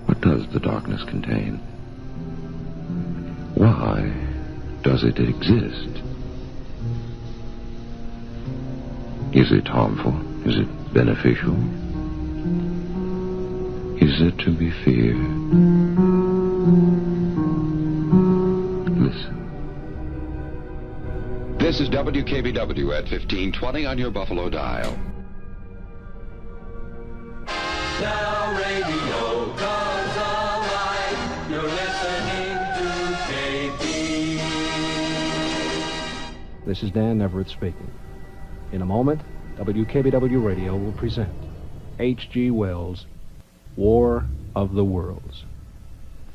What does the darkness contain? Why does it exist? Is it harmful? Is it beneficial? Is it to be feared? Listen. This is WKBW at 1520 on your Buffalo dial. Now radio comes alive. You're listening to KB. This is Dan Everett speaking. In a moment, WKBW Radio will present H.G. Wells' War of the Worlds.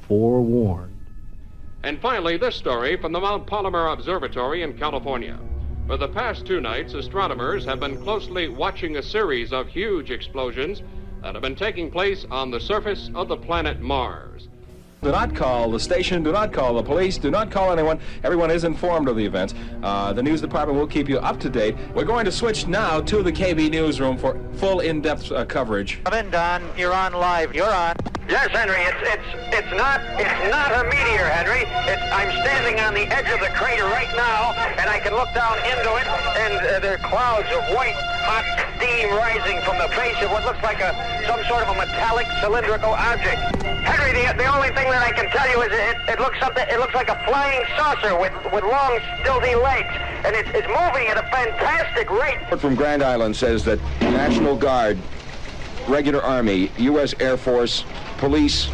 Forewarned. And finally, this story from the Mount Palomar Observatory in California. For the past 2 nights, astronomers have been closely watching a series of huge explosions that have been taking place on the surface of the planet Mars. Do not call the station, do not call the police, do not call anyone. Everyone is informed of the events. The news department will keep you up to date. We're going to switch now to the KB newsroom for full in-depth coverage. Come in, Don. You're on live. You're on. Yes, Henry. It's not a meteor, Henry. I'm standing on the edge of the crater right now, and I can look down into it, and there are clouds of white, hot steam rising from the face of what looks like some sort of a metallic cylindrical object. Henry, the only thing that I can tell you is it looks like a flying saucer with long, stilty legs, and it's moving at a fantastic rate. From Grand Island says that National Guard, regular Army, U.S. Air Force, police,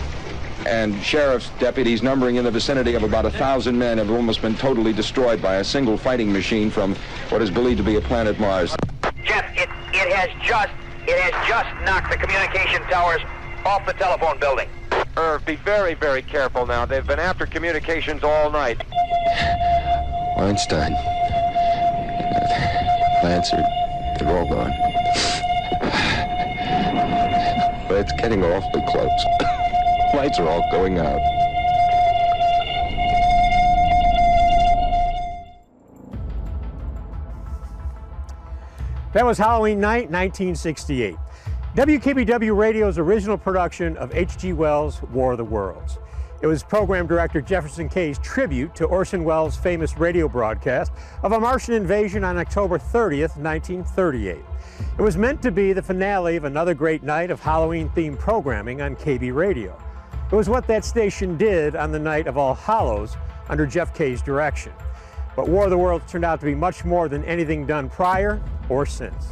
and sheriff's deputies numbering in the vicinity of about 1,000 men have almost been totally destroyed by a single fighting machine from what is believed to be a planet Mars. Jeff, it has just knocked the communication towers off the telephone building. Irv, be very, very careful now. They've been after communications all night. Weinstein, Lancer, they're all gone. But it's getting awfully close. Lights are all going out. That was Halloween night, 1968. WKBW Radio's original production of H.G. Wells' War of the Worlds. It was program director Jefferson Kay's tribute to Orson Welles' famous radio broadcast of a Martian invasion on October 30th, 1938. It was meant to be the finale of another great night of Halloween-themed programming on KB Radio. It was what that station did on the night of All Hallows under Jeff Kay's direction. But War of the Worlds turned out to be much more than anything done prior or since.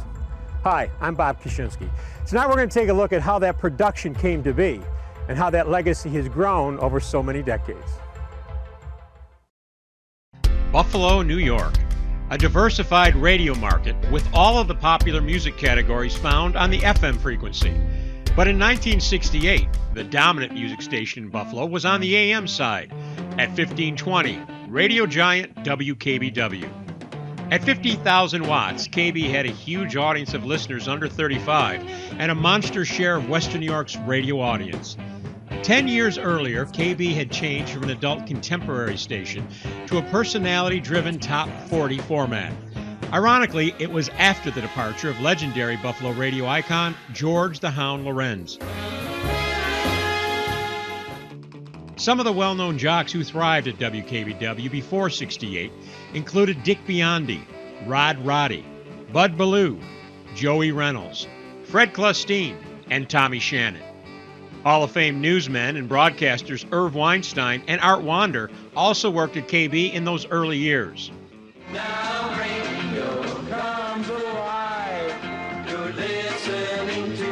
Hi, I'm Bob Koshinski. Tonight we're going to take a look at how that production came to be and how that legacy has grown over so many decades. Buffalo, New York. A diversified radio market with all of the popular music categories found on the FM frequency. But in 1968, the dominant music station in Buffalo was on the AM side at 1520, radio giant WKBW. At 50,000 watts, KB had a huge audience of listeners under 35 and a monster share of Western New York's radio audience. 10 years earlier, KB had changed from an adult contemporary station to a personality-driven top 40 format. Ironically, it was after the departure of legendary Buffalo radio icon George the Hound Lorenz. Some of the well-known jocks who thrived at WKBW before '68 included Dick Biondi, Rod Roddy, Bud Ballou, Joey Reynolds, Fred Clustine, and Tommy Shannon. Hall of Fame newsmen and broadcasters Irv Weinstein and Art Wander also worked at KB in those early years. Now radio comes alive. You're listening to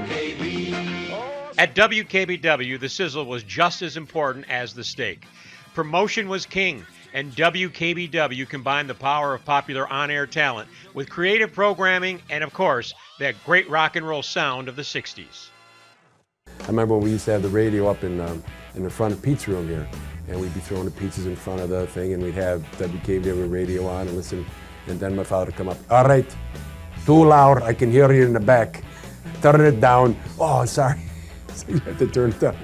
KB. At WKBW, the sizzle was just as important as the steak. Promotion was king, and WKBW combined the power of popular on-air talent with creative programming and, of course, that great rock and roll sound of the 60s. I remember when we used to have the radio up in the front of the pizza room here, and we'd be throwing the pizzas in front of the thing, and we'd have WKBW radio on and listen, and then my father would come up, all right, too loud, I can hear you in the back. Turn it down. Oh, sorry. So you have to turn it down.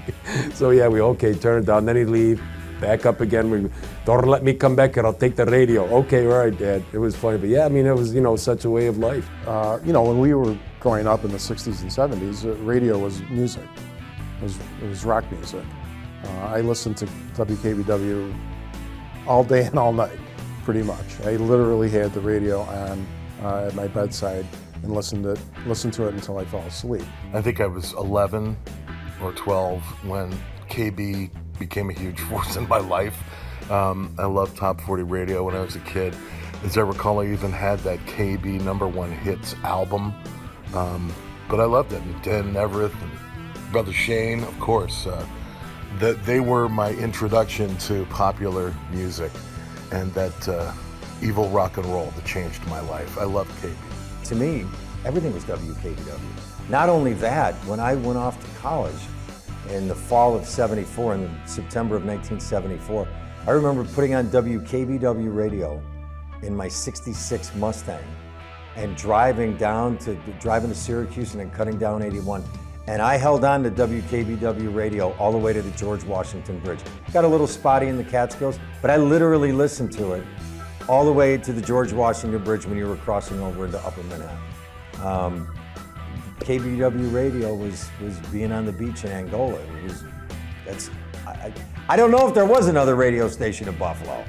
So yeah, okay, turn it down. Then he'd leave, back up again. Don't let me come back here, I'll take the radio. Okay, all right, Dad. It was funny, but yeah, I mean, it was, such a way of life. When we were growing up in the 60s and 70s, radio was music. It was rock music. I listened to WKBW all day and all night, pretty much. I literally had the radio on at my bedside and listened to it until I fell asleep. I think I was 11 or 12 when KB became a huge force in my life. I loved Top 40 radio when I was a kid. As I recall, I even had that KB #1 hits album. But I loved it. And Dan Everett and Brother Shane, of course. They were my introduction to popular music and that evil rock and roll that changed my life. I loved KB. To me, everything was WKBW. Not only that, when I went off to college in the fall of '74, in September of 1974, I remember putting on WKBW radio in my '66 Mustang and driving to Syracuse and then cutting down 81. And I held on to WKBW radio all the way to the George Washington Bridge. Got a little spotty in the Catskills, but I literally listened to it all the way to the George Washington Bridge when you were crossing over into Upper Manhattan. KBW radio was being on the beach in Angola. I don't know if there was another radio station in Buffalo.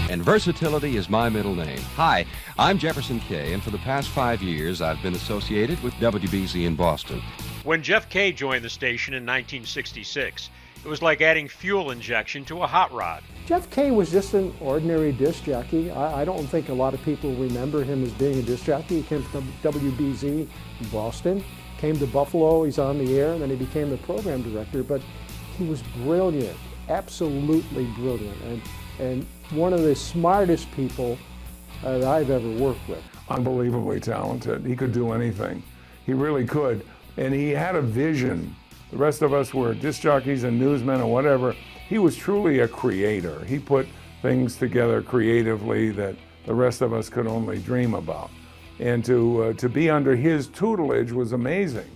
And versatility is my middle name. Hi, I'm Jefferson Kay, and for the past 5 years, I've been associated with WBZ in Boston. When Jeff Kay joined the station in 1966, it was like adding fuel injection to a hot rod. Jeff Kay was just an ordinary disc jockey. I don't think a lot of people remember him as being a disc jockey. He came from WBZ in Boston, came to Buffalo, he's on the air, and then he became the program director. But he was brilliant, absolutely brilliant, and one of the smartest people that I've ever worked with. Unbelievably talented. He could do anything. He really could. And he had a vision. The rest of us were disc jockeys and newsmen or whatever. He was truly a creator. He put things together creatively that the rest of us could only dream about. And to be under his tutelage was amazing.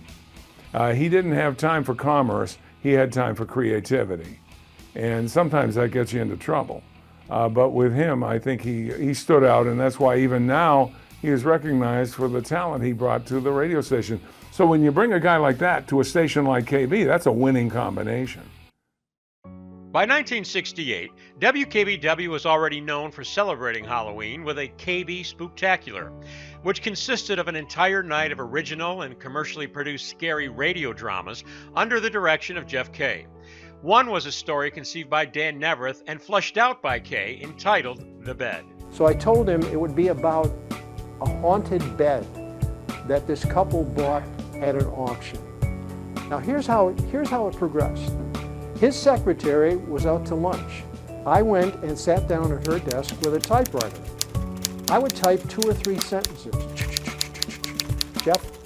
He didn't have time for commerce. He had time for creativity. And sometimes that gets you into trouble. But with him, I think he stood out, and that's why even now he is recognized for the talent he brought to the radio station. So when you bring a guy like that to a station like KB, that's a winning combination. By 1968, WKBW was already known for celebrating Halloween with a KB Spooktacular, which consisted of an entire night of original and commercially produced scary radio dramas under the direction of Jeff Kay. One was a story conceived by Dan Neverth and fleshed out by Kay, entitled The Bed. So I told him it would be about a haunted bed that this couple bought at an auction. Now here's how it progressed. His secretary was out to lunch. I went and sat down at her desk with a typewriter. I would type 2 or 3 sentences.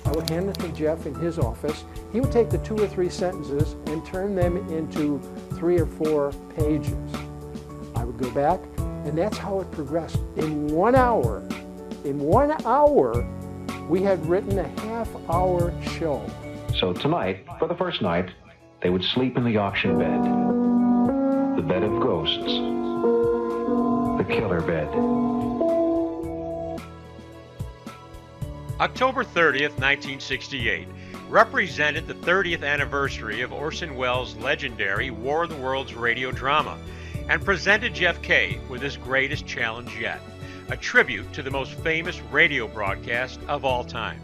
I would hand it to Jeff in his office. He would take the 2 or 3 sentences and turn them into 3 or 4 pages. I would go back, and that's how it progressed. In 1 hour, we had written a half-hour show. So tonight, for the first night, they would sleep in the auction bed. The bed of ghosts. The killer bed. October 30th, 1968, represented the 30th anniversary of Orson Welles' legendary War of the Worlds radio drama, and presented Jeff Kay with his greatest challenge yet, a tribute to the most famous radio broadcast of all time.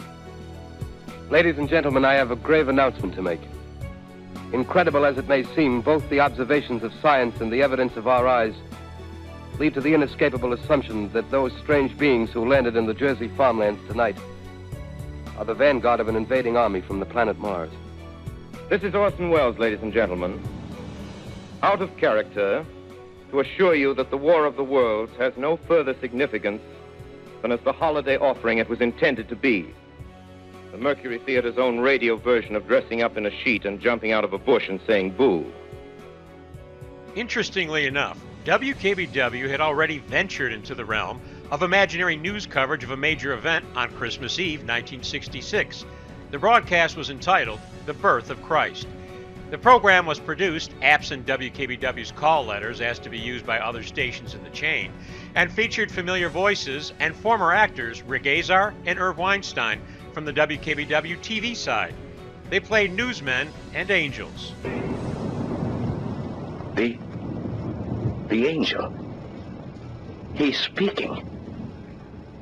Ladies and gentlemen, I have a grave announcement to make. Incredible as it may seem, both the observations of science and the evidence of our eyes lead to the inescapable assumption that those strange beings who landed in the Jersey farmlands tonight are the vanguard of an invading army from the planet Mars. This is Orson Welles, ladies and gentlemen, out of character, to assure you that the War of the Worlds has no further significance than as the holiday offering it was intended to be. The Mercury Theater's own radio version of dressing up in a sheet and jumping out of a bush and saying boo. Interestingly enough, WKBW had already ventured into the realm of imaginary news coverage of a major event on Christmas Eve, 1966. The broadcast was entitled The Birth of Christ. The program was produced, absent WKBW's call letters asked to be used by other stations in the chain, and featured familiar voices and former actors Rick Azar and Irv Weinstein from the WKBW TV side. They played newsmen and angels. The angel. He's speaking.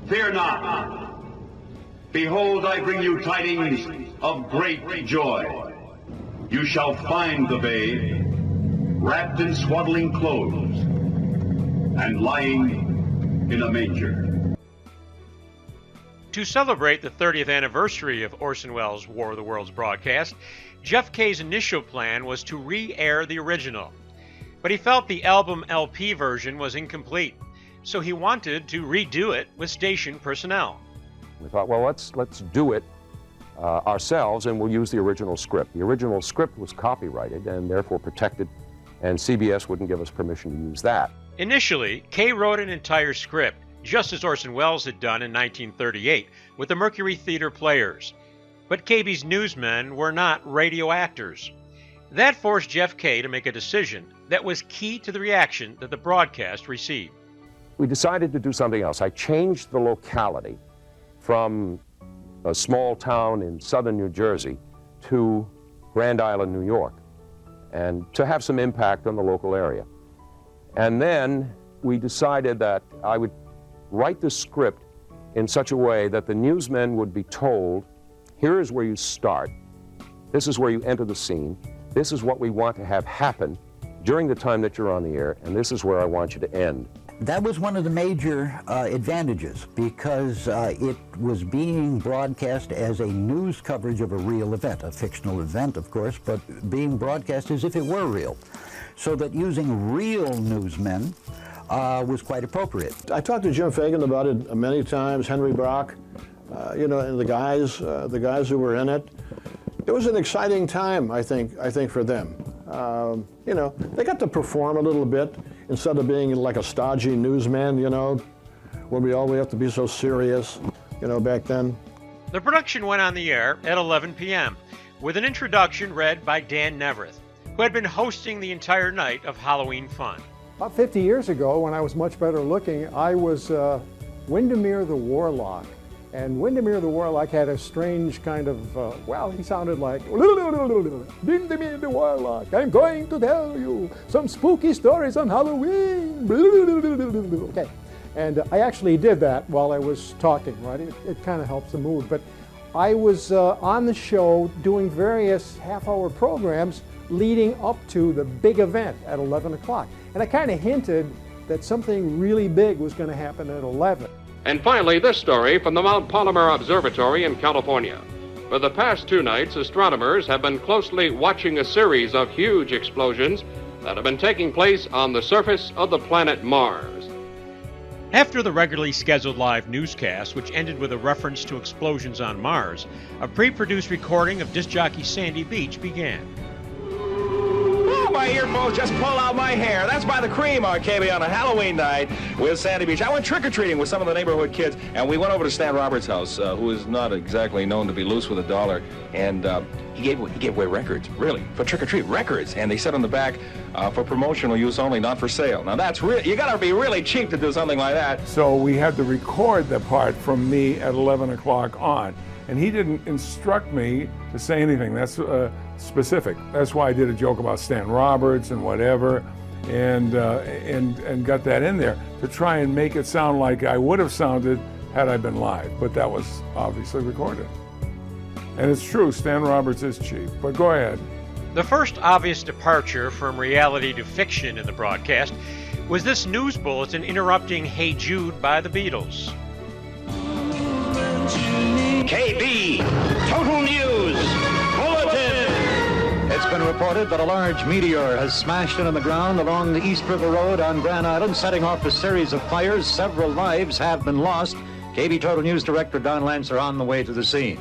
Fear not. Behold, I bring you tidings of great joy. You shall find the babe wrapped in swaddling clothes and lying in a manger. To celebrate the 30th anniversary of Orson Welles' War of the Worlds broadcast, Jeff Kay's initial plan was to re-air the original. But he felt the album LP version was incomplete, so he wanted to redo it with station personnel. We thought, well, let's do it ourselves, and we'll use the original script. The original script was copyrighted and therefore protected, and CBS wouldn't give us permission to use that. Initially, Kay wrote an entire script, just as Orson Welles had done in 1938 with the Mercury Theater Players. But KB's newsmen were not radio actors. That forced Jeff Kay to make a decision that was key to the reaction that the broadcast received. We decided to do something else. I changed the locality from a small town in southern New Jersey to Grand Island, New York, and to have some impact on the local area. And then we decided that I would write the script in such a way that the newsmen would be told, here is where you start, this is where you enter the scene, this is what we want to have happen during the time that you're on the air, and this is where I want you to end. That was one of the major advantages, because it was being broadcast as a news coverage of a real event, a fictional event, of course, but being broadcast as if it were real. So that using real newsmen was quite appropriate. I talked to Jim Fagan about it many times, Henry Brock, and the guys who were in it. It was an exciting time, I think for them. They got to perform a little bit instead of being like a stodgy newsman, when we always have to be so serious, back then. The production went on the air at 11 p.m. with an introduction read by Dan Neverth, who had been hosting the entire night of Halloween fun. About 50 years ago, when I was much better looking, I was Windermere the Warlock. And Windermere the Warlock had a strange kind of, he sounded like, Windermere the Warlock, I'm going to tell you some spooky stories on Halloween. Okay, and I actually did that while I was talking, right? It kind of helps the mood. But I was on the show doing various half-hour programs leading up to the big event at 11 o'clock. And I kind of hinted that something really big was going to happen at 11. And finally, this story from the Mount Palomar Observatory in California. For the past 2 nights, astronomers have been closely watching a series of huge explosions that have been taking place on the surface of the planet Mars. After the regularly scheduled live newscast, which ended with a reference to explosions on Mars, a pre-produced recording of disc jockey Sandy Beach began. My earphones just pull out my hair. That's by the Cream on KB on a Halloween night with Sandy Beach. I went trick-or-treating with some of the neighborhood kids, and we went over to Stan Roberts' house, who is not exactly known to be loose with a dollar, and he gave away records, really, for trick-or-treat records, and they said on the back, for promotional use only, not for sale. Now that's you gotta be really cheap to do something like that. So we had to record the part from me at 11 o'clock on, and he didn't instruct me to say anything. That's specific. That's why I did a joke about Stan Roberts and whatever, and got that in there to try and make it sound like I would have sounded had I been live, but that was obviously recorded. And it's true, Stan Roberts is cheap, but go ahead. The first obvious departure from reality to fiction in the broadcast was this news bulletin interrupting Hey Jude by the Beatles. KB, Total News, Bulletin. It's been reported that a large meteor has smashed into the ground along the East River Road on Grand Island, setting off a series of fires. Several lives have been lost. KB Total News Director Don Lance are on the way to the scene.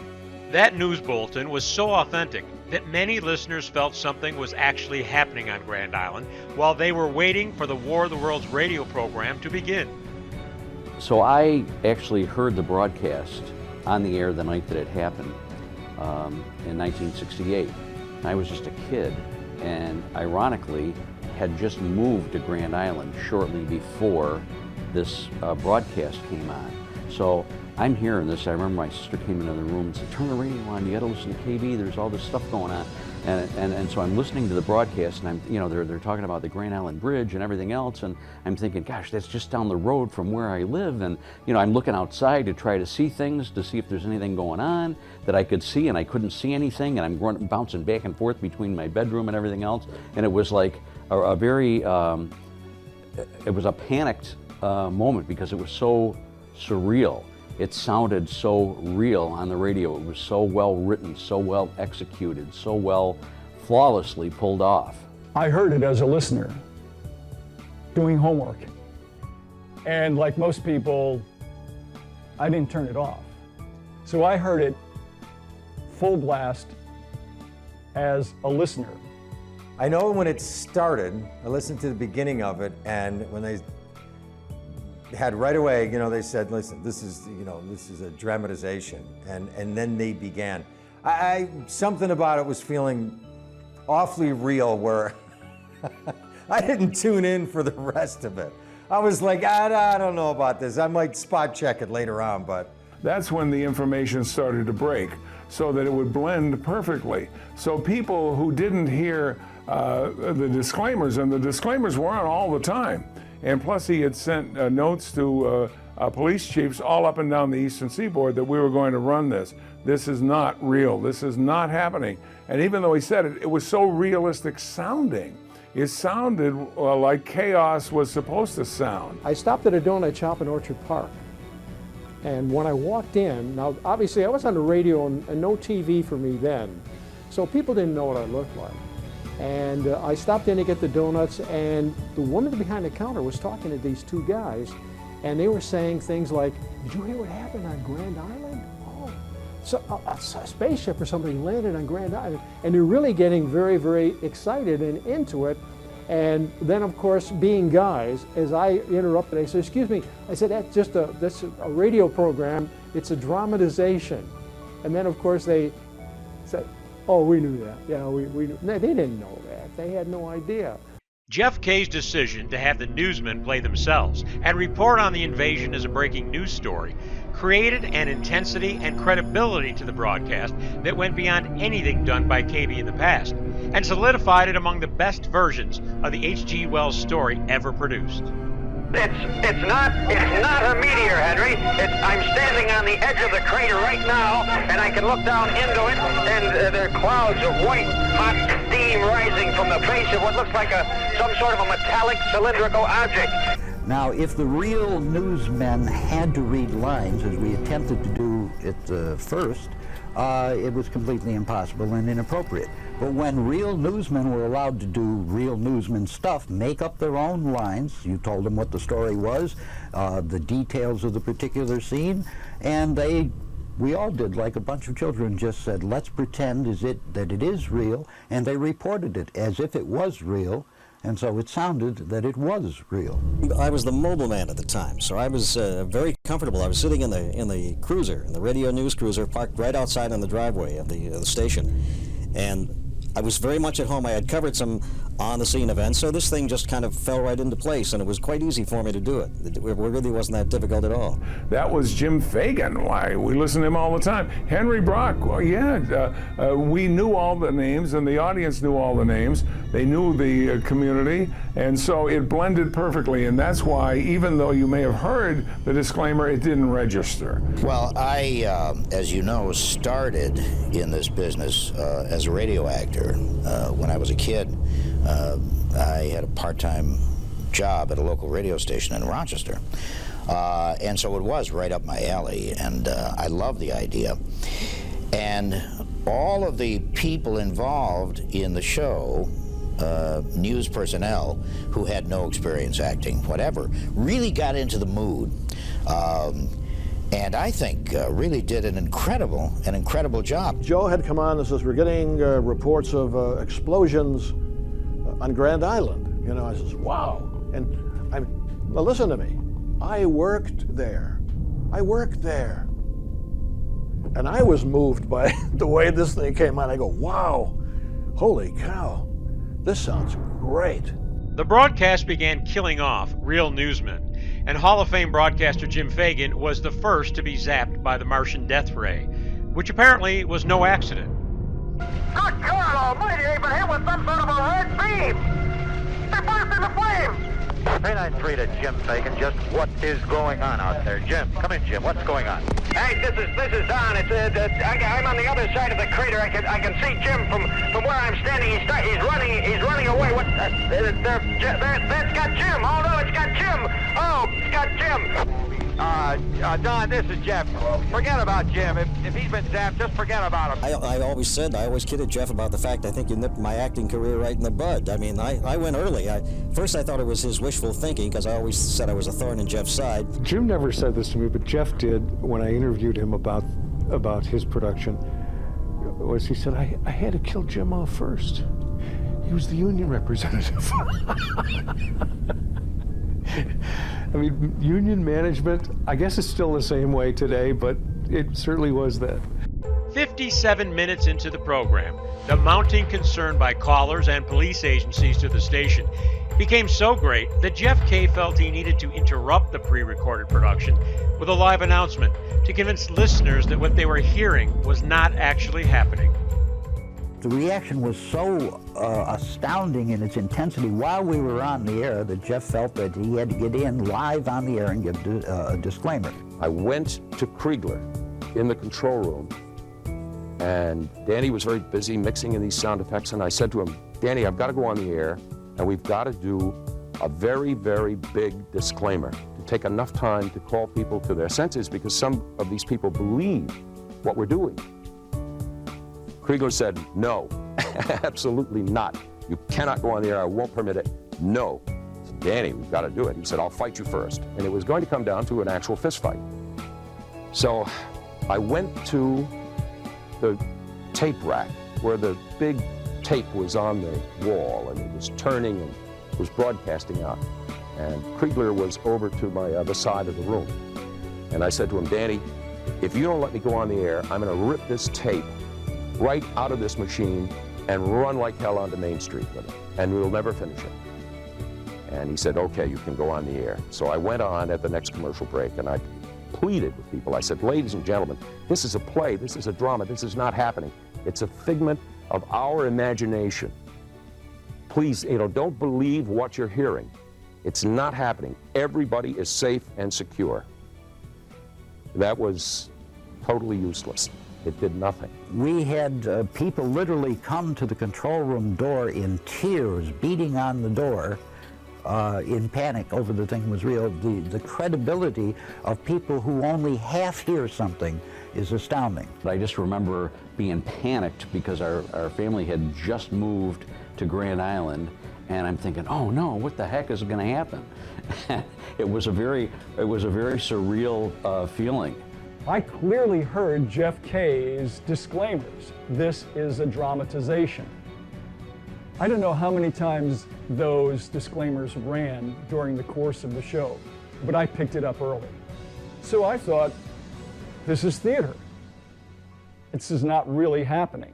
That news bulletin was so authentic that many listeners felt something was actually happening on Grand Island while they were waiting for the War of the Worlds radio program to begin. So I actually heard the broadcast on the air the night that it happened in 1968. I was just a kid, and ironically had just moved to Grand Island shortly before this broadcast came on. So I'm hearing this. I remember my sister came into the room and said, "Turn the radio on, you gotta listen to KB, there's all this stuff going on." And so I'm listening to the broadcast, and they're talking about the Grand Island Bridge and everything else, and I'm thinking, gosh, that's just down the road from where I live, and I'm looking outside to try to see things, to see if there's anything going on that I could see, and I couldn't see anything, and I'm bouncing back and forth between my bedroom and everything else, and it was like a very, it was a panicked moment because it was so surreal. It sounded so real on the radio. It was so well written, so well executed, so well, flawlessly pulled off. I heard it as a listener, doing homework. And like most people, I didn't turn it off. So I heard it full blast as a listener. I know when it started, I listened to the beginning of it, and when they had right away, they said, listen, this is a dramatization, and then they began. Something about it was feeling awfully real, where I didn't tune in for the rest of it. I was like, I don't know about this. I might spot check it later on, but. That's when the information started to break, so that it would blend perfectly. So people who didn't hear the disclaimers, and the disclaimers were on all the time. And plus he had sent notes to police chiefs all up and down the Eastern Seaboard that we were going to run this. This is not real. This is not happening. And even though he said it, it was so realistic sounding. It sounded like chaos was supposed to sound. I stopped at a donut shop in Orchard Park. And when I walked in, now obviously I was on the radio and no TV for me then. So people didn't know what I looked like. And I stopped in to get the donuts, and the woman behind the counter was talking to these two guys, and they were saying things like, "Did you hear what happened on Grand Island? Oh, so a spaceship or something landed on Grand Island." And they're really getting very, very excited and into it. And then, of course, being guys, as I interrupted, I said, "Excuse me," I said, that's a radio program. It's a dramatization." And then, of course, they said, "Oh, we knew that." Yeah, we knew. No, they didn't know that. They had no idea. Jeff Kay's decision to have the newsmen play themselves and report on the invasion as a breaking news story created an intensity and credibility to the broadcast that went beyond anything done by KB in the past, and solidified it among the best versions of the H.G. Wells story ever produced. It's not a meteor, Henry. I'm standing on the edge of the crater right now, and I can look down into it, and there are clouds of white, hot steam rising from the face of what looks like some sort of a metallic cylindrical object. Now, if the real newsmen had to read lines, as we attempted to do at first, it was completely impossible and inappropriate. But when real newsmen were allowed to do real newsman stuff, make up their own lines, you told them what the story was, the details of the particular scene, and we all did, like a bunch of children, just said, let's pretend that it is real, and they reported it as if it was real. And so it sounded that it was real. I was the mobile man at the time, so I was very comfortable. I was sitting in the cruiser, in the radio news cruiser, parked right outside on the driveway of the station, and I was very much at home. I had covered some on-the-scene events, so this thing just kind of fell right into place, and it was quite easy for me to do it. It really wasn't that difficult at all. That was Jim Fagan. Why, we listened to him all the time. Henry Brock, well, yeah, we knew all the names, and the audience knew all the names. They knew the community, and so it blended perfectly, and that's why, even though you may have heard the disclaimer, it didn't register. Well, I, as you know, started in this business as a radio actor when I was a kid. I had a part-time job at a local radio station in Rochester. And so it was right up my alley, and I loved the idea. And all of the people involved in the show, news personnel who had no experience acting, whatever, really got into the mood. and I think really did an incredible job. Joe had come on and says, we're getting reports of explosions on Grand Island. You know, I says, wow. And now listen to me. I worked there. And I was moved by the way this thing came on. I go, wow, holy cow, this sounds great. The broadcast began killing off real newsmen, and Hall of Fame broadcaster Jim Fagan was the first to be zapped by the Martian death ray, which apparently was no accident. Good God almighty, they've been hit with some sort of a red beam! They burst into flames! 393 to Jim Fagan. Just what is going on out there? Jim, come in, Jim. What's going on? Hey, this is Don. I'm on the other side of the crater. I can see Jim from where I'm standing. He's running away. What? That's got Jim. Oh no, it's got Jim. Oh, it's got Jim. Don, this is Jeff. Forget about Jim. If he's been zapped, just forget about him. I always kidded Jeff about the fact I think you nipped my acting career right in the bud. I mean, I went early. First I thought it was his wishful thinking because I always said I was a thorn in Jeff's side. Jim never said this to me, but Jeff did when I interviewed him about his production. Was he said, I had to kill Jim off first. He was the union representative. I mean, union management, I guess it's still the same way today, but it certainly was then. 57 minutes into the program, the mounting concern by callers and police agencies to the station became so great that Jeff Kay felt he needed to interrupt the pre-recorded production with a live announcement to convince listeners that what they were hearing was not actually happening. The reaction was so astounding in its intensity while we were on the air that Jeff felt that he had to get in live on the air and give a disclaimer. I went to Kriegler in the control room, and Danny was very busy mixing in these sound effects, and I said to him, Danny, I've got to go on the air, and we've got to do a very, very big disclaimer to take enough time to call people to their senses because some of these people believe what we're doing. Kriegler said, no, absolutely not. You cannot go on the air. I won't permit it. No. I said, Danny, we've got to do it. He said, I'll fight you first. And it was going to come down to an actual fist fight. So I went to the tape rack where the big tape was on the wall and it was turning and was broadcasting out. And Kriegler was over to my other side of the room. And I said to him, Danny, if you don't let me go on the air, I'm going to rip this tape right out of this machine and run like hell onto Main Street with it, and we'll never finish it. And he said, okay, you can go on the air. So I went on at the next commercial break, and I pleaded with people. I said, ladies and gentlemen, this is a play, this is a drama, this is not happening. It's a figment of our imagination. Please, don't believe what you're hearing. It's not happening. Everybody is safe and secure. That was totally useless. It did nothing. We had people literally come to the control room door in tears, beating on the door in panic over the thing was real. The credibility of people who only half hear something is astounding. I just remember being panicked because our family had just moved to Grand Island, and I'm thinking, oh no, what the heck is going to happen? It was a very surreal feeling. I clearly heard Jeff Kay's disclaimers. This is a dramatization. I don't know how many times those disclaimers ran during the course of the show, but I picked it up early. So I thought, this is theater. This is not really happening.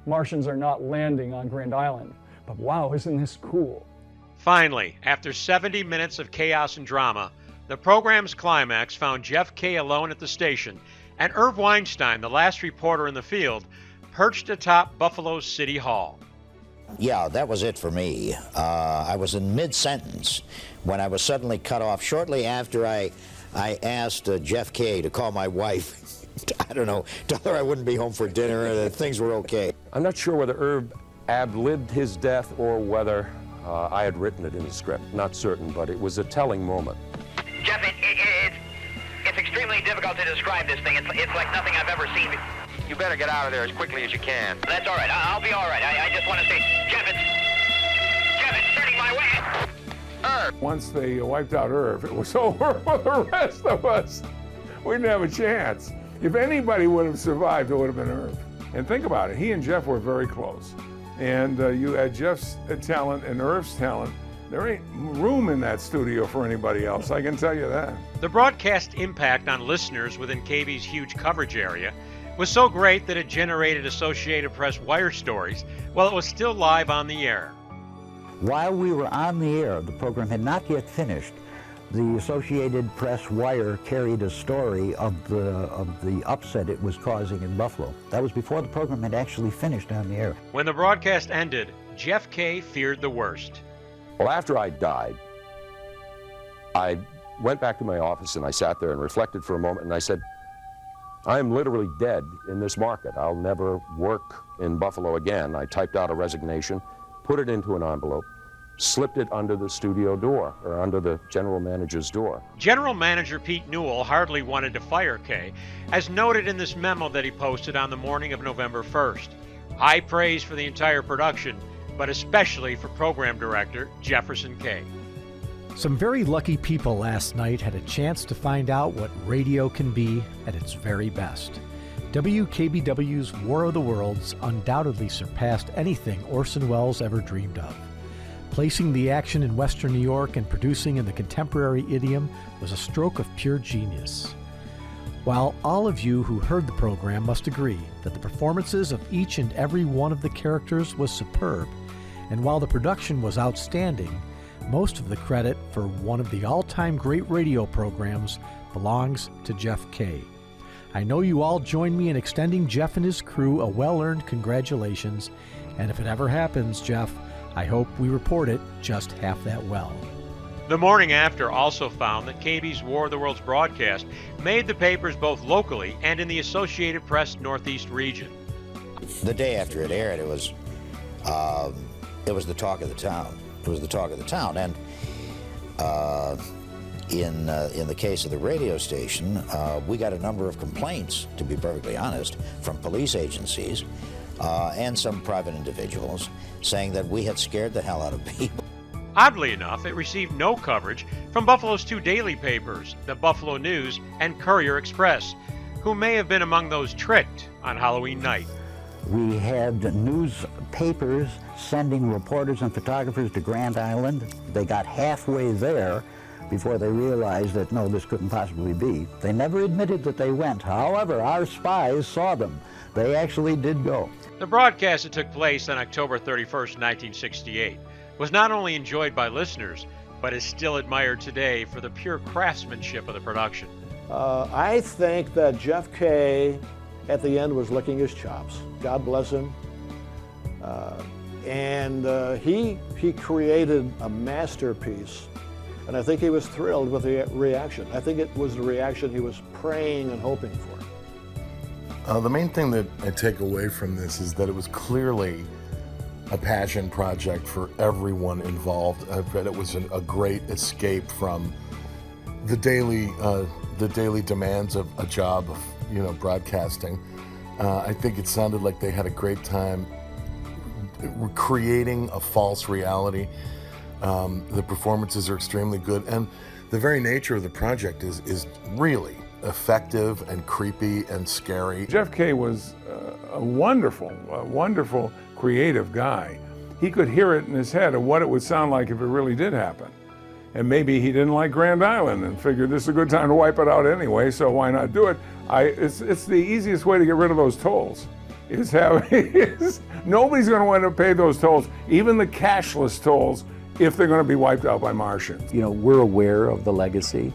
Martians are not landing on Grand Island, but wow, isn't this cool? Finally, after 70 minutes of chaos and drama, the program's climax found Jeff Kay alone at the station, and Irv Weinstein, the last reporter in the field, perched atop Buffalo's City Hall. Yeah, that was it for me. I was in mid-sentence when I was suddenly cut off shortly after I asked Jeff Kay to call my wife. I don't know, tell her I wouldn't be home for dinner and that things were okay. I'm not sure whether Irv ad-libbed his death or whether I had written it in the script. Not certain, but it was a telling moment. Jeff, it's extremely difficult to describe this thing. It's like nothing I've ever seen. You better get out of there as quickly as you can. That's all right. I'll be all right. I just want to say, Jeff, it's turning my way. Once they wiped out Irv, it was over for the rest of us. we didn't have a chance. If anybody would have survived, it would have been Irv. And think about it, he and Jeff were very close. And you had Jeff's talent and Irv's talent. There ain't room in that studio for anybody else, I can tell you that. The broadcast impact on listeners within KB's huge coverage area was so great that it generated Associated Press wire stories while it was still live on the air. While we were on the air, the program had not yet finished. The Associated Press wire carried a story of the upset it was causing in Buffalo. That was before the program had actually finished on the air. When the broadcast ended, Jeff Kay feared the worst. Well, after I died, I went back to my office and I sat there and reflected for a moment and I said, I am literally dead in this market. I'll never work in Buffalo again. I typed out a resignation, put it into an envelope, slipped it under the studio door, or under the general manager's door. General Manager Pete Newell hardly wanted to fire Kay, as noted in this memo that he posted on the morning of November 1st. High praise for the entire production, but especially for program director Jefferson Kay. Some very lucky people last night had a chance to find out what radio can be at its very best. WKBW's War of the Worlds undoubtedly surpassed anything Orson Welles ever dreamed of. Placing the action in Western New York and producing in the contemporary idiom was a stroke of pure genius. While all of you who heard the program must agree that the performances of each and every one of the characters was superb, and while the production was outstanding, most of the credit for one of the all-time great radio programs belongs to Jeff Kay. I know you all join me in extending Jeff and his crew a well-earned congratulations, and if it ever happens, Jeff, I hope we report it just half that well. The morning after also found that KB's War of the Worlds broadcast made the papers both locally and in the Associated Press Northeast region. The day after it aired, it was the talk of the town. It was the talk of the town, and in the case of the radio station, we got a number of complaints, to be perfectly honest, from police agencies and some private individuals saying that we had scared the hell out of people. Oddly enough, it received no coverage from Buffalo's two daily papers, the Buffalo News and Courier Express, who may have been among those tricked on Halloween night. We had newspapers sending reporters and photographers to Grand Island. They got halfway there before they realized that, no, this couldn't possibly be. They never admitted that they went. However, our spies saw them. They actually did go. The broadcast that took place on October 31st, 1968, was not only enjoyed by listeners, but is still admired today for the pure craftsmanship of the production. I think that Jeff Kay, at the end, was licking his chops. God bless him. He created a masterpiece, and I think he was thrilled with the reaction. I think it was the reaction he was praying and hoping for. The main thing that I take away from this is that it was clearly a passion project for everyone involved. It was a great escape from the daily demands of a job of broadcasting. I think it sounded like they had a great time creating a false reality. The performances are extremely good, and the very nature of the project is really effective and creepy and scary. Jeff Kay was a wonderful creative guy. He could hear it in his head of what it would sound like if it really did happen. And maybe he didn't like Grand Island and figured this is a good time to wipe it out anyway, so why not do it? It's the easiest way to get rid of those tolls. Nobody's going to want to pay those tolls, even the cashless tolls, if they're going to be wiped out by Martians. You know, we're aware of the legacy.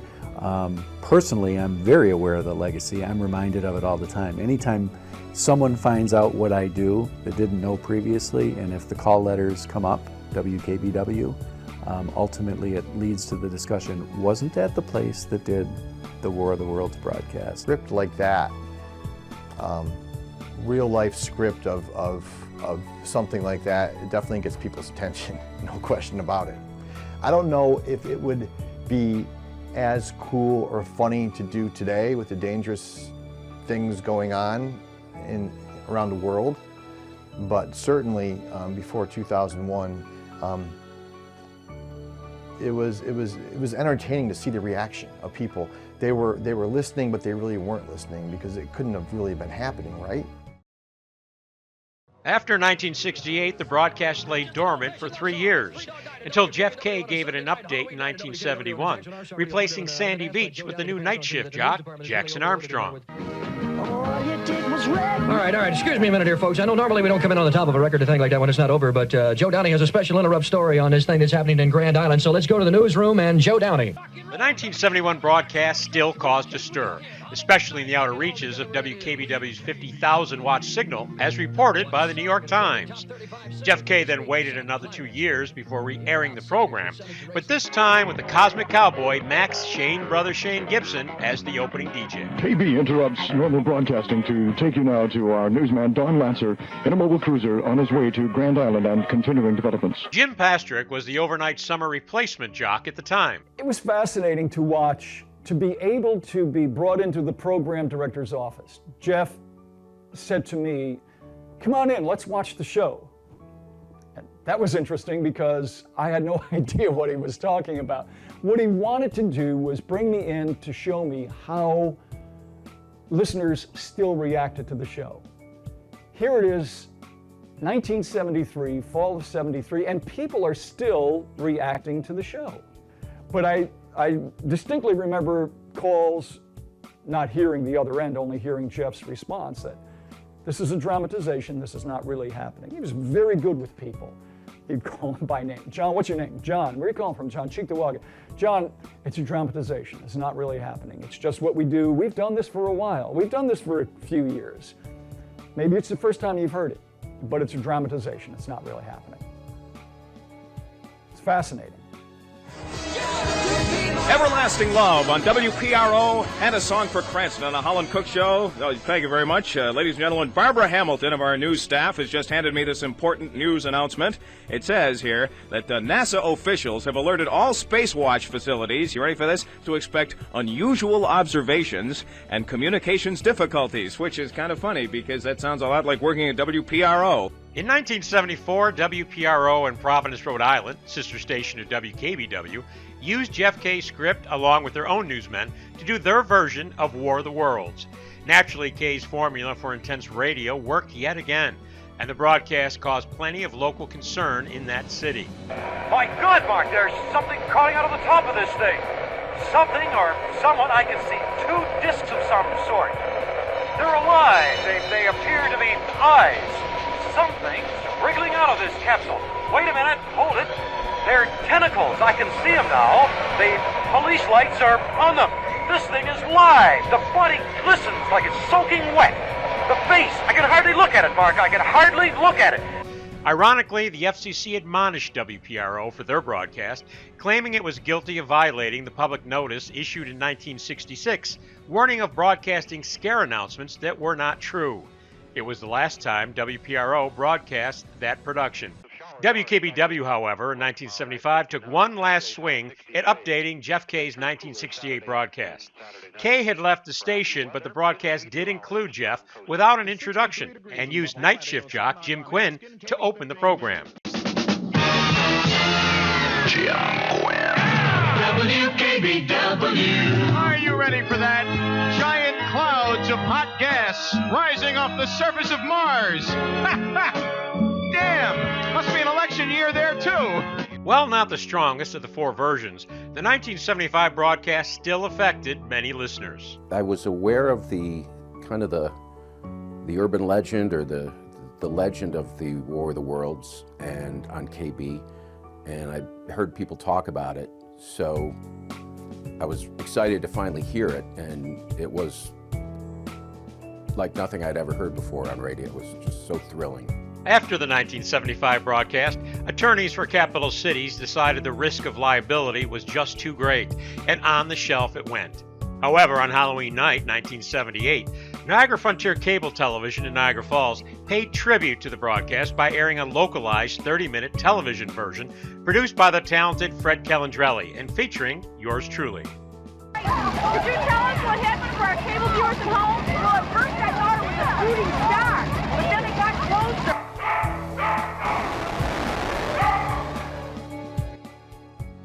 Personally, I'm very aware of the legacy. I'm reminded of it all the time. Anytime someone finds out what I do that didn't know previously, and if the call letters come up, WKBW, ultimately it leads to the discussion, wasn't that the place that did the War of the Worlds broadcast? Script like that, real life script of something like that, it definitely gets people's attention, no question about it. I don't know if it would be as cool or funny to do today with the dangerous things going on around the world, but certainly before 2001, it was entertaining to see the reaction of people. They were listening, but they really weren't listening because it couldn't have really been happening, right? After 1968, the broadcast lay dormant for 3 years, until Jeff Kay gave it an update in 1971, replacing Sandy Beach with the new night shift jock, Jackson Armstrong. All right. Excuse me a minute here, folks. I know normally we don't come in on the top of a record or thing like that when it's not over, but Joe Downey has a special interrupt story on this thing that's happening in Grand Island, so let's go to the newsroom and Joe Downey. The 1971 broadcast still caused a stir, especially in the outer reaches of WKBW's 50,000-watt signal, as reported by the New York Times. Jeff Kay then waited another 2 years before re-airing the program, but this time with the Cosmic Cowboy, Max Shane Brother Shane Gibson, as the opening DJ. KB interrupts normal broadcasting to take you now to our newsman Don Lancer in a mobile cruiser on his way to Grand Island and continuing developments. Jim Pastrick was the overnight summer replacement jock at the time. It was fascinating to watch, to be able to be brought into the program director's office. Jeff said to me, "Come on in, let's watch the show." And that was interesting because I had no idea what he was talking about. What he wanted to do was bring me in to show me how listeners still reacted to the show. Here it is, 1973, fall of 73, and people are still reacting to the show. But I distinctly remember calls, not hearing the other end, only hearing Jeff's response that this is a dramatization, this is not really happening. He was very good with people. He'd call him by name. "John, what's your name?" "John." "Where are you calling from?" "John Cheektowaga." "John, it's a dramatization. It's not really happening. It's just what we do. We've done this for a while. We've done this for a few years. Maybe it's the first time you've heard it, but it's a dramatization. It's not really happening." It's fascinating. Everlasting Love on WPRO and a song for Cranston on the Holland Cook Show. Oh, thank you very much. Ladies and gentlemen, Barbara Hamilton of our news staff has just handed me this important news announcement. It says here that NASA officials have alerted all Spacewatch facilities, you ready for this, to expect unusual observations and communications difficulties, which is kind of funny because that sounds a lot like working at WPRO. In 1974, WPRO in Providence, Rhode Island, sister station of WKBW, used Jeff Kay's script along with their own newsmen to do their version of War of the Worlds. Naturally, Kay's formula for intense radio worked yet again, and the broadcast caused plenty of local concern in that city. My God, Mark, there's something crawling out of the top of this thing. Something or someone, I can see 2 discs of some sort. They're alive. They appear to be eyes. Something's wriggling out of this capsule. Wait a minute, hold it. They're tentacles. I can see them now. The police lights are on them. This thing is live. The body glistens like it's soaking wet. The face, I can hardly look at it, Mark. I can hardly look at it. Ironically, the FCC admonished WPRO for their broadcast, claiming it was guilty of violating the public notice issued in 1966, warning of broadcasting scare announcements that were not true. It was the last time WPRO broadcast that production. WKBW, however, in 1975 took one last swing at updating Jeff Kay's 1968 broadcast. Kay had left the station, but the broadcast did include Jeff without an introduction and used night shift jock Jim Quinn to open the program. Jim Quinn. WKBW. Are you ready for that? Giant clouds of hot gas rising off the surface of Mars. Damn! Must be an election year there, too. While not the strongest of the 4 versions, the 1975 broadcast still affected many listeners. I was aware of the kind of the urban legend or the legend of the War of the Worlds and on KB, and I heard people talk about it, so I was excited to finally hear it, and it was like nothing I'd ever heard before on radio. It was just so thrilling. After the 1975 broadcast, attorneys for capital cities decided the risk of liability was just too great, and on the shelf it went. However, on Halloween night, 1978, Niagara Frontier Cable Television in Niagara Falls paid tribute to the broadcast by airing a localized 30-minute television version produced by the talented Fred Calandrelli and featuring yours truly. Could you tell us what happened for our cable viewers at home? Well, at first I thought it was a shooting star, but then it got closer.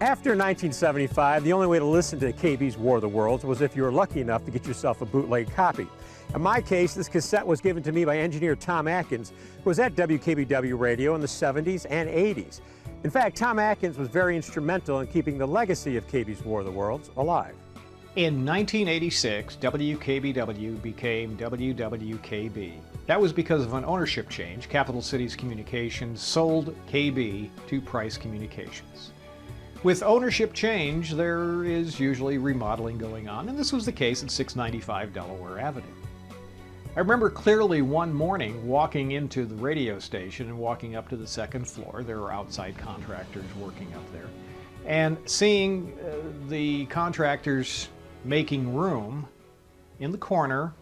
After After 1975, the only way to listen to KB's War of the Worlds was if you were lucky enough to get yourself a bootleg copy. In my case, this cassette was given to me by engineer Tom Atkins, who was at WKBW Radio in the 70s and 80s. In fact, Tom Atkins was very instrumental in keeping the legacy of KB's War of the Worlds alive. In 1986, WKBW became WWKB. That was because of an ownership change. Capital Cities Communications sold KB to Price Communications. With ownership change, there is usually remodeling going on, and this was the case at 695 Delaware Avenue. I remember clearly one morning walking into the radio station and walking up to the second floor. There were outside contractors working up there, and seeing the contractors making room. In the corner,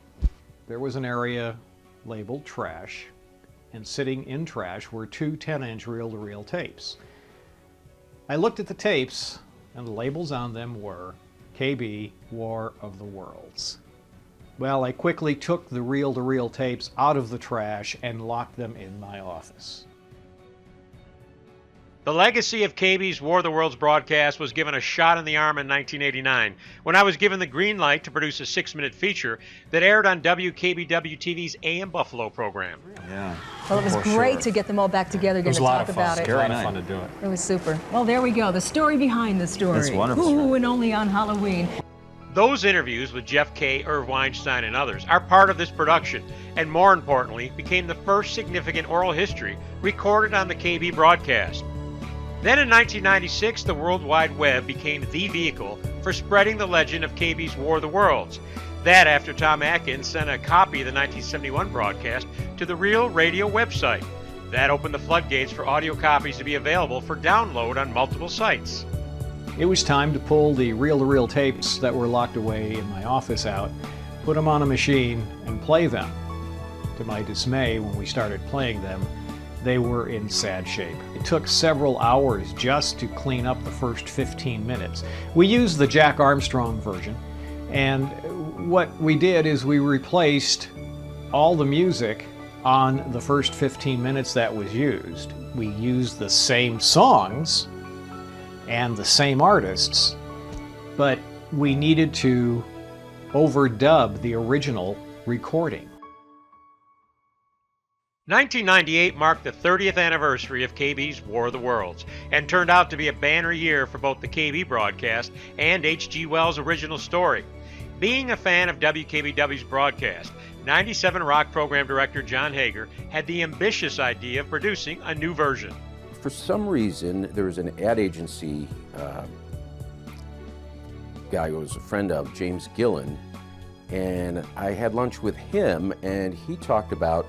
there was an area labeled trash, and sitting in trash were two 10-inch reel-to-reel tapes. I looked at the tapes, and the labels on them were KB War of the Worlds. Well, I quickly took the reel-to-reel tapes out of the trash and locked them in my office. The legacy of KB's War of the Worlds broadcast was given a shot in the arm in 1989 when I was given the green light to produce a 6-minute feature that aired on WKBW TV's AM Buffalo program. Yeah. Well, it was great to get them all back together again to talk about it. It was a lot of fun to do it. It was super. Well, there we go. The story behind the story. That's wonderful. Ooh, and only on Halloween. Those interviews with Jeff Kay, Irv Weinstein, and others are part of this production, and more importantly, became the first significant oral history recorded on the KB broadcast. Then in 1996, the World Wide Web became the vehicle for spreading the legend of KB's War of the Worlds. That after Tom Atkins sent a copy of the 1971 broadcast to the Real Radio website. That opened the floodgates for audio copies to be available for download on multiple sites. It was time to pull the reel-to-reel tapes that were locked away in my office out, put them on a machine, and play them. To my dismay, when we started playing them, they were in sad shape. It took several hours just to clean up the first 15 minutes. We used the Jack Armstrong version, and what we did is we replaced all the music on the first 15 minutes that was used. We used the same songs and the same artists, but we needed to overdub the original recording. 1998 marked the 30th anniversary of KB's War of the Worlds and turned out to be a banner year for both the KB broadcast and H.G. Wells' original story. Being a fan of WKBW's broadcast, 97 Rock program director John Hager had the ambitious idea of producing a new version. For some reason, there was an ad agency guy who was a friend of, James Gillen, and I had lunch with him, and he talked about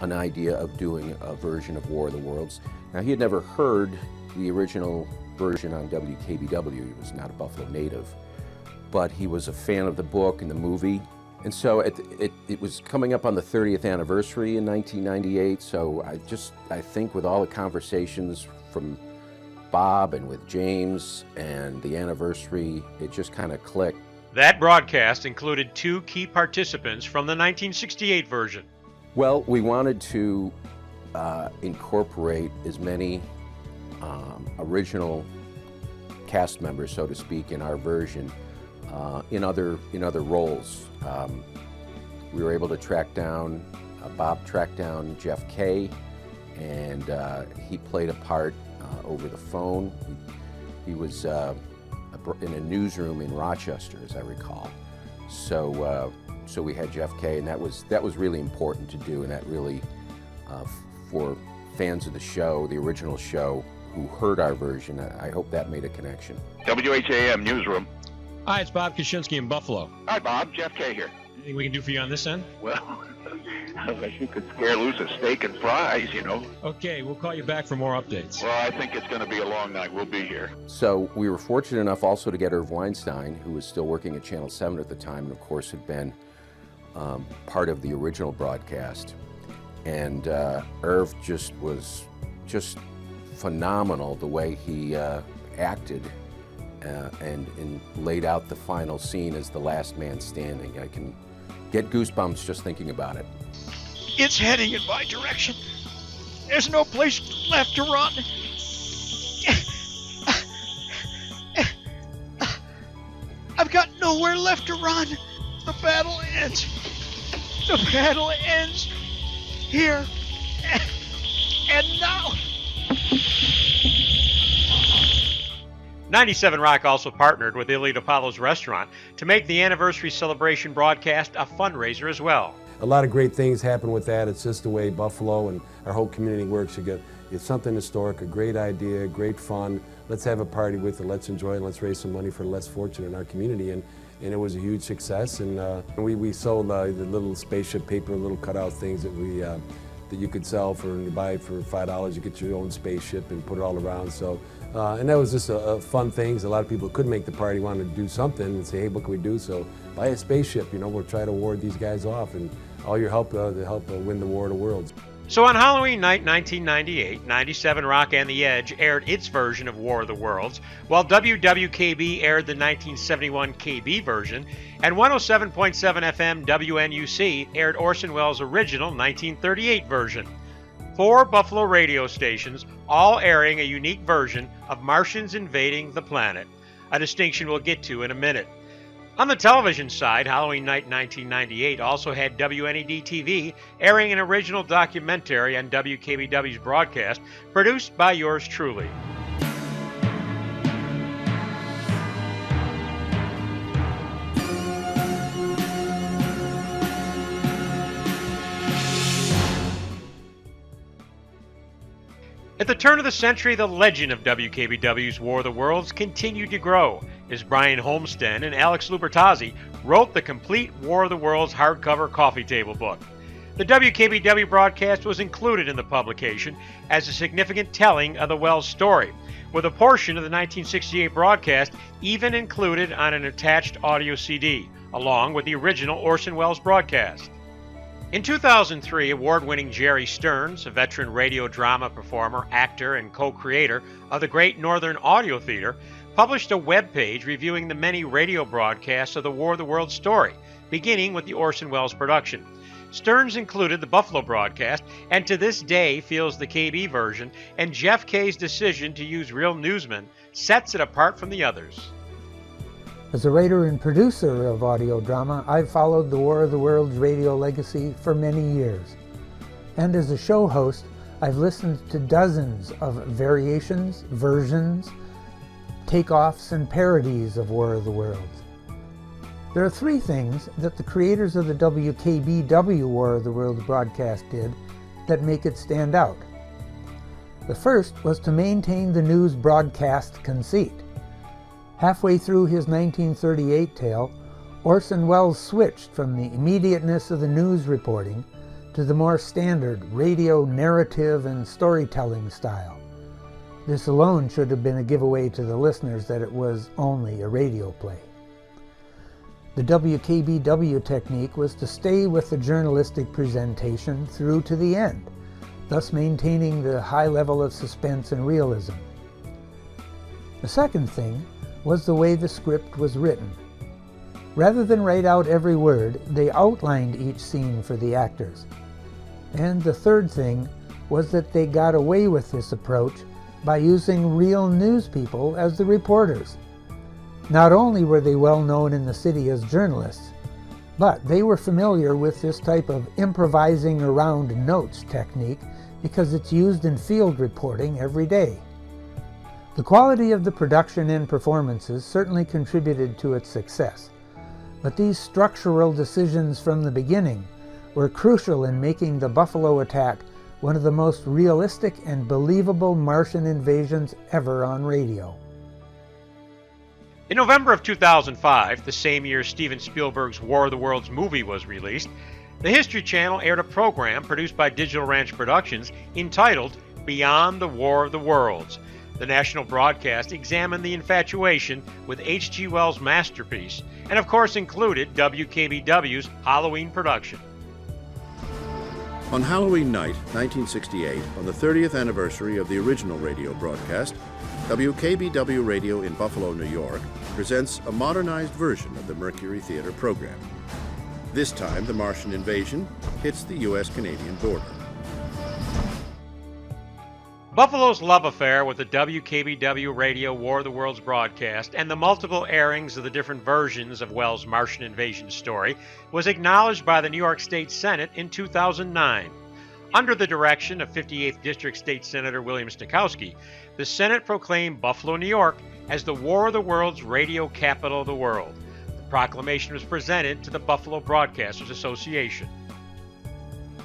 an idea of doing a version of War of the Worlds. Now, he had never heard the original version on WKBW. He was not a Buffalo native, but he was a fan of the book and the movie. And so it was coming up on the 30th anniversary in 1998, so I think with all the conversations from Bob and with James and the anniversary, it just kind of clicked. That broadcast included two key participants from the 1968 version. Well, we wanted to incorporate as many original cast members, so to speak, in our version in other roles. We were able to track down, Bob tracked down Jeff Kay, and he played a part over the phone. He was in a newsroom in Rochester, as I recall. So we had Jeff Kay, and that was really important to do, and that really, for fans of the show, the original show, who heard our version, I hope that made a connection. WHAM Newsroom. Hi, it's Bob Koshinski in Buffalo. Hi, Bob. Jeff Kay here. Anything we can do for you on this end? Well, unless you could scare loose a steak and fries, you know. Okay, we'll call you back for more updates. Well, I think it's going to be a long night. We'll be here. So we were fortunate enough also to get Irv Weinstein, who was still working at Channel 7 at the time, and of course had been part of the original broadcast. And Irv was just phenomenal the way he acted and laid out the final scene as the last man standing. I can get goosebumps just thinking about it. It's heading in my direction. There's no place left to run. nowhere left to run. The battle ends. The battle ends here and now. 97 Rock also partnered with Elite Apollo's Restaurant to make the anniversary celebration broadcast a fundraiser as well. A lot of great things happen with that. It's just the way Buffalo and our whole community works. It's something historic, a great idea, great fun. Let's have a party with it, let's enjoy it, let's raise some money for the less fortunate in our community. And it was a huge success. And we sold the little spaceship paper, little cutout things that you could sell and you buy for $5. You get your own spaceship and put it all around. So, and that was just a fun thing. A lot of people couldn't make the party, wanted to do something and say, hey, what can we do? So buy a spaceship, we'll try to ward these guys off and all your help to help win the War of the Worlds. So on Halloween night 1998, 97 Rock and The Edge aired its version of War of the Worlds, while WWKB aired the 1971 KB version, and 107.7 FM WNUC aired Orson Welles' original 1938 version. 4 Buffalo radio stations, all airing a unique version of Martians invading the planet, a distinction we'll get to in a minute. On the television side, Halloween night 1998 also had WNED-TV airing an original documentary on WKBW's broadcast, produced by yours truly. At the turn of the century, the legend of WKBW's War of the Worlds continued to grow as Brian Holmsten and Alex Lubertazzi wrote the complete War of the Worlds hardcover coffee table book. The WKBW broadcast was included in the publication as a significant telling of the Welles story, with a portion of the 1968 broadcast even included on an attached audio CD, along with the original Orson Welles broadcast. In 2003, award-winning Jerry Stearns, a veteran radio drama performer, actor, and co-creator of the Great Northern Audio Theater, published a webpage reviewing the many radio broadcasts of the War of the Worlds story, beginning with the Orson Welles production. Stearns included the Buffalo broadcast, and to this day feels the KB version, and Jeff Kay's decision to use real newsmen sets it apart from the others. As a writer and producer of audio drama, I've followed the War of the Worlds radio legacy for many years. And as a show host, I've listened to dozens of variations, versions, takeoffs, and parodies of War of the Worlds. There are 3 things that the creators of the WKBW War of the Worlds broadcast did that make it stand out. The first was to maintain the news broadcast conceit. Halfway through his 1938 tale, Orson Welles switched from the immediateness of the news reporting to the more standard radio narrative and storytelling style. This alone should have been a giveaway to the listeners that it was only a radio play. The WKBW technique was to stay with the journalistic presentation through to the end, thus maintaining the high level of suspense and realism. The second thing was the way the script was written. Rather than write out every word, they outlined each scene for the actors. And the third thing was that they got away with this approach by using real news people as the reporters. Not only were they well known in the city as journalists, but they were familiar with this type of improvising around notes technique because it's used in field reporting every day. The quality of the production and performances certainly contributed to its success, but these structural decisions from the beginning were crucial in making the Buffalo attack one of the most realistic and believable Martian invasions ever on radio. In November of 2005, the same year Steven Spielberg's War of the Worlds movie was released, the History Channel aired a program produced by Digital Ranch Productions entitled Beyond the War of the Worlds. The national broadcast examined the infatuation with H.G. Wells' masterpiece, and of course included WKBW's Halloween production. On Halloween night, 1968, on the 30th anniversary of the original radio broadcast, WKBW Radio in Buffalo, New York, presents a modernized version of the Mercury Theater program. This time, the Martian invasion hits the U.S.-Canadian border. Buffalo's love affair with the WKBW Radio War of the Worlds broadcast and the multiple airings of the different versions of Wells' Martian invasion story was acknowledged by the New York State Senate in 2009. Under the direction of 58th District State Senator William Stokowski, the Senate proclaimed Buffalo, New York as the War of the Worlds radio capital of the world. The proclamation was presented to the Buffalo Broadcasters Association.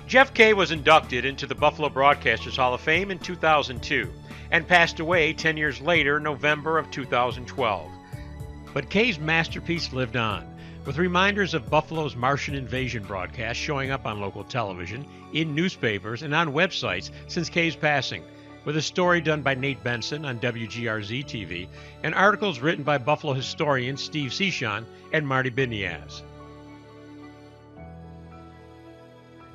Jeff Kay was inducted into the Buffalo Broadcasters Hall of Fame in 2002 and passed away 10 years later, November of 2012. But Kay's masterpiece lived on, with reminders of Buffalo's Martian invasion broadcast showing up on local television, in newspapers, and on websites since Kay's passing, with a story done by Nate Benson on WGRZ TV and articles written by Buffalo historians Steve Cichon and Marty Biniaz.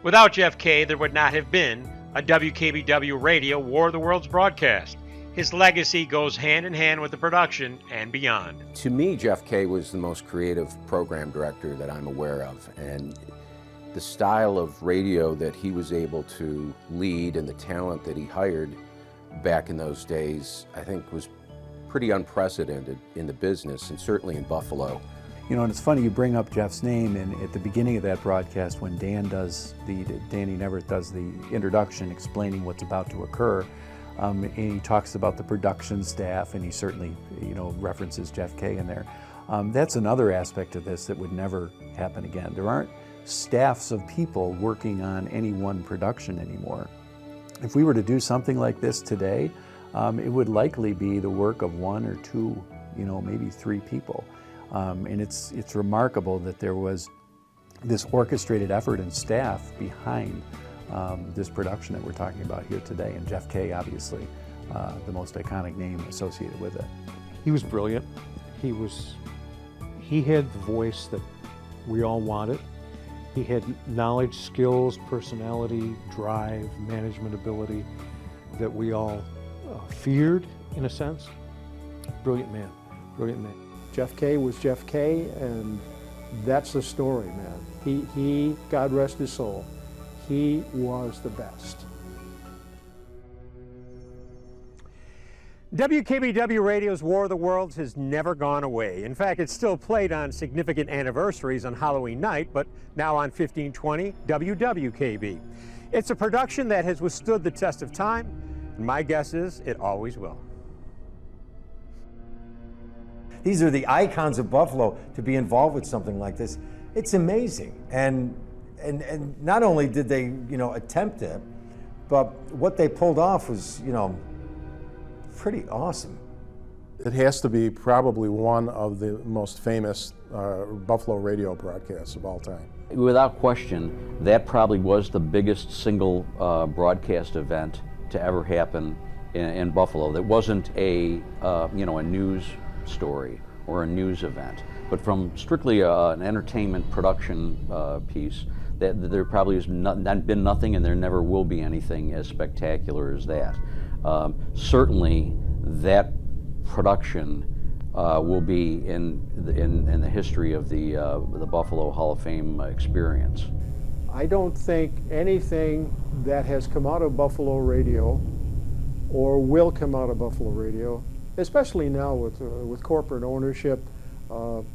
Without Jeff Kay, there would not have been a WKBW Radio War of the Worlds broadcast. His legacy goes hand in hand with the production and beyond. To me, Jeff Kay was the most creative program director that I'm aware of, and the style of radio that he was able to lead and the talent that he hired back in those days, I think was pretty unprecedented in the business and certainly in Buffalo. You know, and it's funny you bring up Jeff's name, and at the beginning of that broadcast when Danny Neverett does the introduction explaining what's about to occur, and he talks about the production staff, and he certainly, references Jeff Kay in there. That's another aspect of this that would never happen again. There aren't staffs of people working on any one production anymore. If we were to do something like this today, it would likely be the work of one or two, maybe three people. And it's remarkable that there was this orchestrated effort and staff behind this production that we're talking about here today. And Jeff Kay, obviously, the most iconic name associated with it. He was brilliant. He had the voice that we all wanted. He had knowledge, skills, personality, drive, management ability that we all feared, in a sense. Brilliant man, brilliant man. Jeff Kay was Jeff Kay, and that's the story, man. He, God rest his soul, he was the best. WKBW Radio's War of the Worlds has never gone away. In fact, it's still played on significant anniversaries on Halloween night, but now on 1520 WWKB. It's a production that has withstood the test of time, and my guess is it always will. These are the icons of Buffalo. To be involved with something like this, it's amazing. And not only did they, attempt it, but what they pulled off was, pretty awesome. It has to be probably one of the most famous Buffalo radio broadcasts of all time. Without question, that probably was the biggest single broadcast event to ever happen in Buffalo. That wasn't a news story or a news event, but from strictly an entertainment production piece, that there probably has not been nothing, and there never will be anything as spectacular as that. Certainly, that production will be in the history of the Buffalo Hall of Fame experience. I don't think anything that has come out of Buffalo radio or will come out of Buffalo radio, especially now with corporate ownership,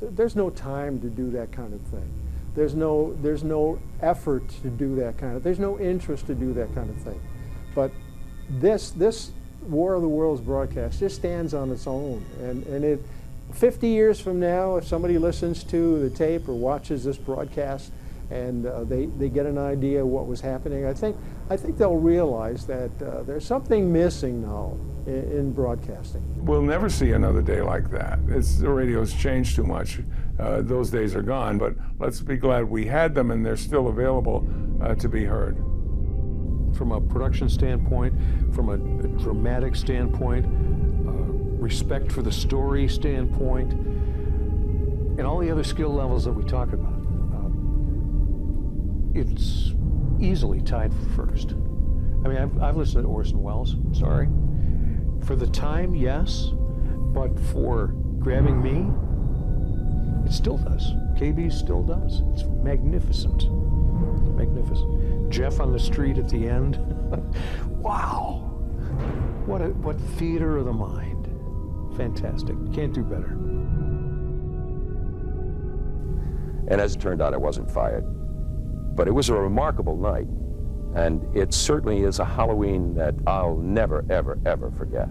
there's no time to do that kind of thing. There's no effort to do that kind of. There's no interest to do that kind of thing. But this War of the Worlds broadcast just stands on its own, and it 50 years from now, if somebody listens to the tape or watches this broadcast and they get an idea of what was happening, I think they'll realize that there's something missing now in broadcasting. We'll never see another day like that. The radio's changed too much. Those days are gone, but let's be glad we had them and they're still available to be heard. From a production standpoint, from a dramatic standpoint, respect for the story standpoint, and all the other skill levels that we talk about, it's easily tied for first. I mean, I've listened to Orson Welles, sorry. For the time, yes, but for grabbing me, it still does. KB still does. It's magnificent. Magnificent. Jeff on the street at the end. Wow. What theater of the mind. Fantastic. Can't do better. And as it turned out, I wasn't fired. But it was a remarkable night, and it certainly is a Halloween that I'll never, ever, ever forget.